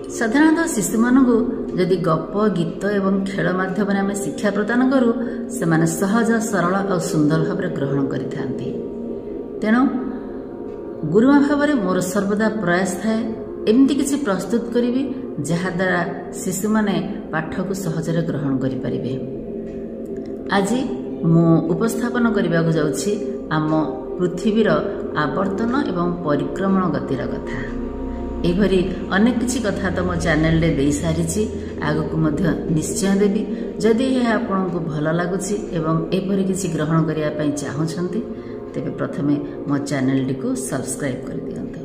साधारणतः शिशु मानक जदि गप गीत एवं खेल माध्यम आम शिक्षा प्रदान करूँ से सहज सरल और सुंदर भाव ग्रहण करिथांती। तेणु गुरुमा भाव में मोर सर्वदा प्रयास थाए एमती किसी प्रस्तुत करी जहाद्वारा शिशु माने पाठ को सहजरे ग्रहण करें। आज मु उपस्थापन करने को जाऊँगी आम पृथ्वीर आवर्तन एवं परिक्रमण गतिर कथा। यहपरी अनेक किसी कथा तो मो चैनल रे दे सारी आगक निश्चय देवी। जदि यह आपन को भल लगुच एवं एपरी किसी ग्रहण करने चाहते तेरे प्रथमे मो चैनल को सब्सक्राइब कर दियंतु।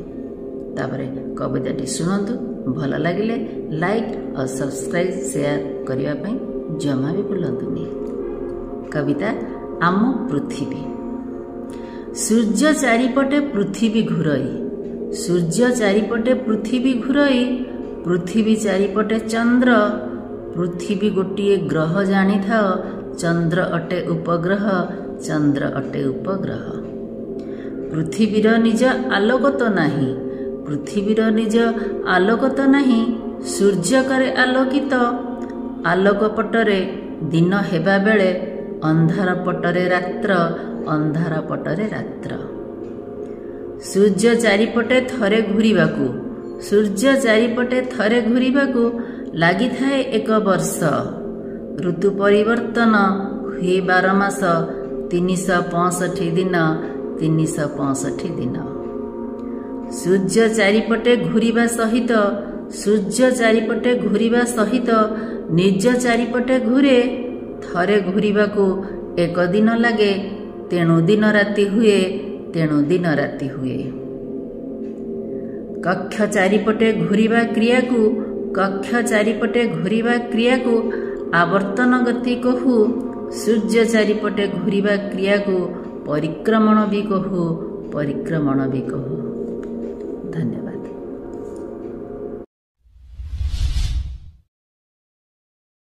तापरे कविताटी शुणु, भल लगिले लाइक और सब्सक्राइब शेयर करने जमा भी भूलतुनि। कविता आम पृथ्वी। सूर्य चारिपटे पृथ्वी घुरई, सूर्य चारिपटे पृथ्वी घुरई, पृथ्वी चारिपटे चंद्र, पृथ्वी गोटे ग्रह जानी था, चंद्र अटे उपग्रह, चंद्र अटे उपग्रह। पृथ्वीर निज आलोक तो नाही, पृथ्वीर निज आलोक तो नाही, सूर्य करे आलोकित, आलोक पटरे दिन हेबा बेले, अंधार पटरे रात्र, अंधार पटरे रात्र। सूर्य चारिपटे थरे घूरिबाकू, सूर्य चारिपटे थरे घूरिबाकू लागि थाए एक वर्ष। ऋतु परिवर्तन हुए 12 मास, 365 दिन, 365 दिन। सूर्य चारिपटे घूरिबा सहित, सूर्य चारिपटे घूरिबा सहित निज चारिपटे घूरे। थरे घूरिबाकू एक दिन लगे, तेणु दिन राति हुए, तेणु दिन राति हुए। कक्ष चारिपटे घूरिबा क्रिया को, कक्ष चारिपटे घूरिबा क्रिया को आवर्तन गति कहू। सूर्य चारिपटे घूरिबा क्रिया को परिक्रमण भी कहू, परिक्रमण भी कहू। धन्यवाद।